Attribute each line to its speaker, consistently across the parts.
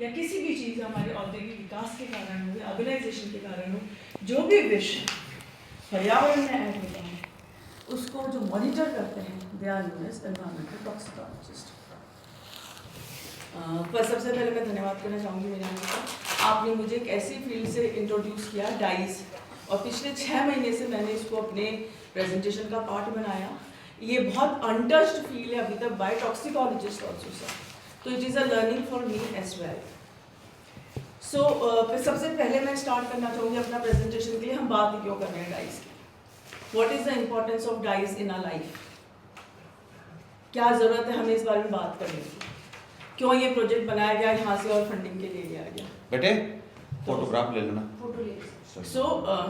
Speaker 1: या किसी भी चीज़ हमारे औद्योगिक विकास के कारण हो या अर्बनाइजेशन के कारण हो, जो भी विषय पर्यावरण में ऐड होता है उसको जो मॉनिटर करते हैं they are known as environmental toxicologist. पर सबसे पहले मैं धन्यवाद करना चाहूँगी मेरे को, आपने मुझे एक ऐसी फील्ड से इंट्रोड्यूस किया डाइस, और पिछले 6 महीने से मैंने इसको अपने प्रेजेंटेशन का पार्ट बनाया। ये बहुत अनटच्ड फील्ड है अभी तक बाय टॉक्सिकोलॉजिस्ट ऑल्सो सर, तो it is a learning for me as well. So सबसे पहले मैं स्टार्ट करना चाहूँगी अपना प्रेजेंटेशन के लिए हम बात क्यों कर रहे हैं डाइस की। What is the importance of dyes in our life, क्या ज़रूरत है हमें इस बारे में बात करने की, क्यों ये प्रोजेक्ट बनाया गया, यहाँ से और फंडिंग के लिए लिया गया।
Speaker 2: बेटे फोटोग्राफ ले लेना।
Speaker 1: फोटो ले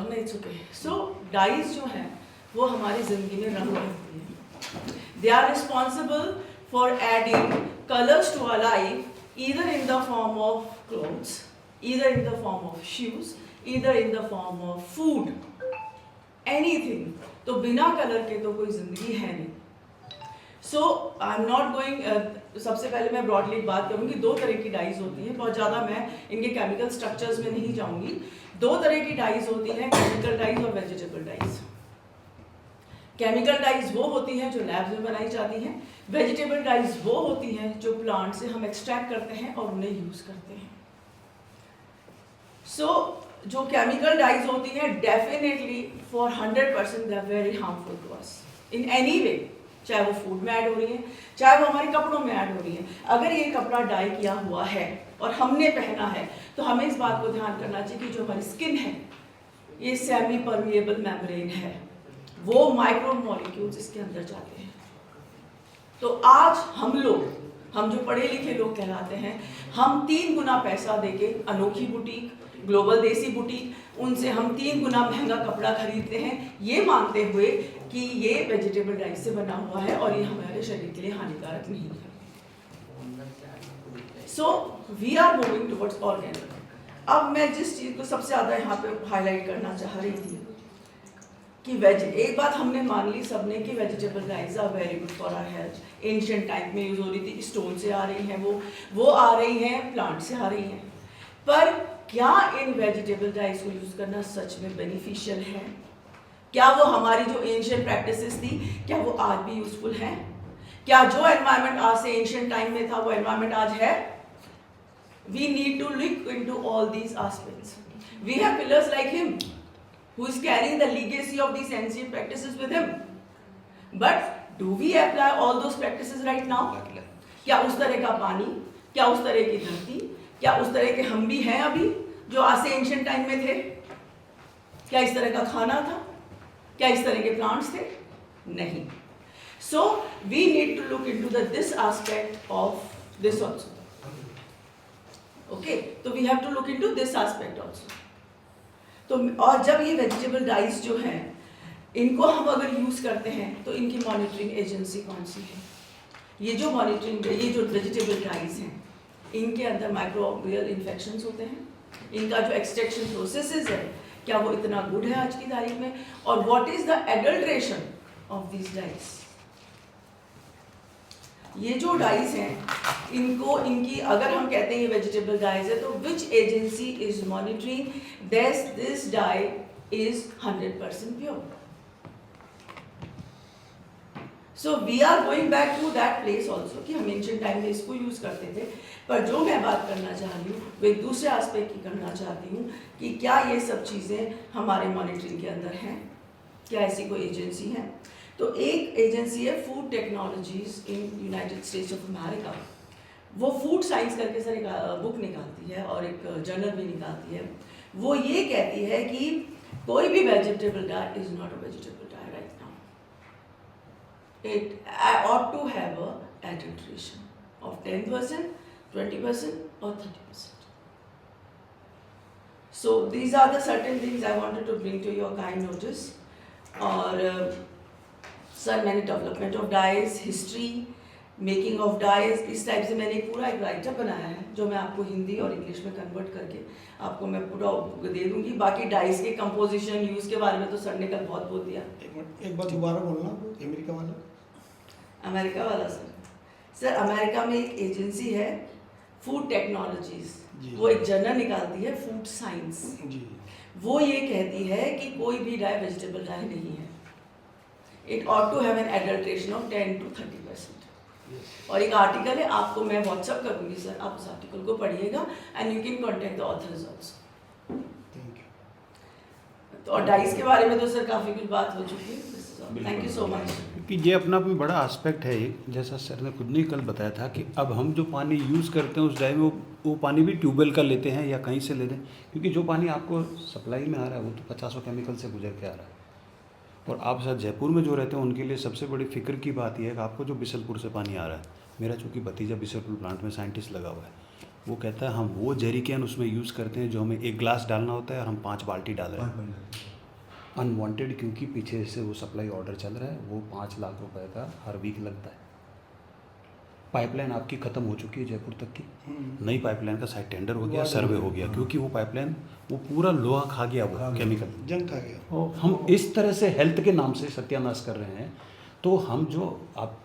Speaker 1: नहीं चुके। सो डाइस जो है वो हमारी ज़िंदगी में रंग भरती है। They are responsible for adding colours to our life, either in the form of clothes, either in the form of shoes, either in the form of food, anything. तो बिना कलर के तो कोई ज़िंदगी है नहीं। So I am not going, सबसे पहले मैं ब्रॉडली बात करूँगी। 2 तरह की डाइज होती हैं, बहुत ज़्यादा मैं इनके केमिकल स्ट्रक्चर्स में नहीं जाऊँगी। 2 तरह की डाइज होती हैं, केमिकल डाइज और वेजिटेबल डाइज। केमिकल डाइज वो होती हैं जो लैब्स में बनाई जाती हैं, वेजिटेबल डाइज वो होती हैं जो प्लांट से हम एक्सट्रैक्ट करते हैं और उन्हें यूज़ करते हैं। सो जो केमिकल डाइज होती हैं definitely for 100% they are very harmful to us in any way, चाहे वो फूड में ऐड हो रही है, चाहे वो हमारे कपड़ों में ऐड हो रही है। अगर ये कपड़ा डाई किया हुआ है और हमने पहना है तो हमें इस बात को ध्यान करना चाहिए कि जो हमारी स्किन है ये सेमी परमिएबल मेम्ब्रेन है, वो माइक्रो मॉलिक्यूल्स इसके अंदर जाते हैं। तो आज हम जो पढ़े लिखे लोग कहलाते हैं, हम 3 गुना पैसा देके अनोखी बुटीक, ग्लोबल देसी बुटीक, उनसे हम 3 गुना महंगा कपड़ा खरीदते हैं, ये मानते हुए कि ये वेजिटेबल डाइस से बना हुआ है और ये हमारे शरीर के लिए हानिकारक नहीं है। So we are moving towards organic. अब मैं जिस चीज़ को सबसे ज़्यादा यहाँ पे हाईलाइट करना चाह रही थी कि एक बात हमने मान ली सबने कि vegetable dyes are very good for our health. Ancient time में यूज हो रही थी, स्टोन से आ रही हैं, वो आ रही हैं, प्लांट से आ रही हैं। पर क्या इन वेजिटेबल डाइस को यूज करना सच में बेनिफिशियल है? क्या वो हमारी जो एंशिएंट प्रैक्टिसेस थी, क्या वो आज भी यूजफुल है? क्या जो एनवायरनमेंट आज से एंशिएंट टाइम में था वो एनवायरनमेंट आज है? We need to look into all these aspects. We have pillars like him, who is carrying the legacy of these ancient practices with him. But do we apply all those practices right now? क्या उस तरह का पानी, क्या उस तरह की धरती, क्या उस तरह के हम भी हैं अभी जो आज से एंशिएंट टाइम में थे? क्या इस तरह का खाना था? क्या इस तरह के प्लांट्स थे? नहीं. So we need to look into this aspect of this also. Okay, तो we have to look into this aspect also. तो और जब ये वेजिटेबल डाइस जो हैं, इनको हम अगर यूज करते हैं तो इनकी मॉनिटरिंग एजेंसी कौन सी है? ये जो वेजिटेबल डाइस हैं, इनके अंदर माइक्रोबियल इन्फेक्शंस होते हैं। इनका जो एक्सट्रैक्शन प्रोसेसेस है, क्या वो इतना गुड है आज की तारीख में? और what is the adulteration of this dice? ये जो डाइस हैं, इनकी अगर हम कहते हैं ये वेजिटेबल डाइस है, तो which agency is monitoring this dye is 100% pure? So we are going back to that place also कि हम एंशिएंट टाइम में इसको यूज करते थे। पर जो मैं बात करना चाह रही हूँ वो एक दूसरे एस्पेक्ट की करना चाहती हूँ कि क्या ये सब चीज़ें हमारे मॉनिटरिंग के अंदर हैं? क्या ऐसी कोई एजेंसी है? तो एक एजेंसी है food technologies in United states of America. वो फूड साइंस करके सर एक बुक निकालती है और एक जर्नल भी निकालती है। वो ये कहती है कि कोई भी vegetable die is not a vegetable die right now. It ought to have a adulteration of 10%, 20% or 30%. So these are the certain things I wanted to bring to your kind notice. और sir मैंने development of dice, history, making of dice, इस type से मैंने पूरा एक write up बनाया है जो मैं आपको हिंदी और इंग्लिश में कन्वर्ट करके आपको मैं पूरा दे दूंगी। बाकी डाइस के कंपोजिशन, यूज़ के बारे में तो सर ने कल बहुत बोल दिया।
Speaker 3: एक बार दोबारा बोलना, अमेरिका वाला।
Speaker 1: अमेरिका वाला सर अमेरिका में एक एजेंसी है फूड टेक्नोलॉजीज,
Speaker 3: जी।
Speaker 1: वो एक जर्नल निकालती है फूड साइंस।
Speaker 3: जी
Speaker 1: वो ये कहती है कि कोई भी डाई वेजिटेबल डाई नहीं है, it ought to have an adulteration of 10 to 30%। और एक आर्टिकल है, आपको मैं व्हाट्सअप करूंगी सर, आप उस आर्टिकल को पढ़िएगा and you can contact the author's also.
Speaker 3: Thank you.
Speaker 1: तो और डाइस के बारे में तो सर काफ़ी कुछ बात हो चुकी है। Thank you so much.
Speaker 4: क्योंकि ये अपना भी बड़ा एस्पेक्ट है एक, जैसा सर ने खुद ने कल बताया था कि अब हम जो पानी यूज़ करते हैं उस टाइम में वो पानी भी ट्यूबवेल का लेते हैं या कहीं से लेते हैं, क्योंकि जो पानी आपको सप्लाई में आ रहा है वो तो 50 केमिकल से गुजर के आ रहा है। और आप शायद जयपुर में जो रहते हैं उनके लिए सबसे बड़ी फिक्र की बात यह है कि आपको जो बिसलपुर से पानी आ रहा है, मेरा चूँकि भतीजा बिसलपुर प्लांट में साइंटिस्ट लगा हुआ है, वो कहता है हम वो जेरिकैन उसमें यूज़ करते हैं जो हमें 1 ग्लास डालना होता है और हम 5 बाल्टी डाल रहे हैं अनवांटेड, क्योंकि पीछे से वो सप्लाई ऑर्डर चल रहा है, वो 5 लाख रुपए का हर वीक लगता है। पाइपलाइन आपकी ख़त्म हो चुकी है जयपुर तक की, नई पाइपलाइन का शायद टेंडर हो गया, सर्वे हो गया, क्योंकि वो पाइपलाइन वो पूरा लोहा खा गया, वो केमिकल
Speaker 3: जंग खा गया।
Speaker 4: और हम इस तरह से हेल्थ के नाम से सत्यानाश कर रहे हैं। तो हम जो आप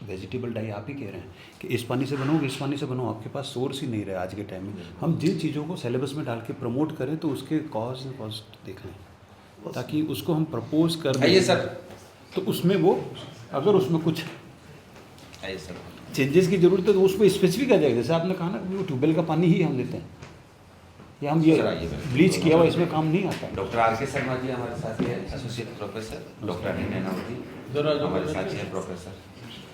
Speaker 4: वेजिटेबल डाई आप ही कह रहे हैं कि इस पानी से बनाओ, इस पानी से बनाओ, आपके पास सोर्स ही नहीं रहा आज के टाइम में। हम जिन चीज़ों को सिलेबस में डाल के प्रमोट करें तो उसके कॉज एंड कॉस्ट देख लें, ताकि उसको हम प्रपोज कर दें।
Speaker 2: आइए सर।
Speaker 4: तो उसमें वो अगर उसमें कुछ
Speaker 2: आइए सर।
Speaker 4: चेंजेस की ज़रूरत है तो उसमें स्पेसिफिक आ जाएगा। जैसे आपने कहा ना कि वो ट्यूबवेल का पानी ही हम लेते हैं, या हम ये
Speaker 2: सर, आइए मेरे।
Speaker 4: ब्लीच किया हुआ इसमें काम नहीं आता।
Speaker 2: Doctor R.K. शर्मा जी हमारे साथ ही है, एसोसिएट प्रोफेसर। डॉक्टर अनिल नैनावती हमारे साथ ही है, प्रोफेसर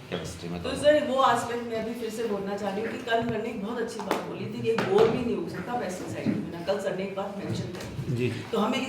Speaker 2: केमिस्ट्री में।
Speaker 1: तो सर वो आस्पेक्ट में अभी फिर से बोलना चाह रही हूँ कि कल मैंने एक बहुत अच्छी बात बोली थी कि एक बोर भी नहीं हो सकता पेस्टिसाइड के बिना। कल सर ने एक बात मेंशन करी,
Speaker 4: जी
Speaker 1: तो हमें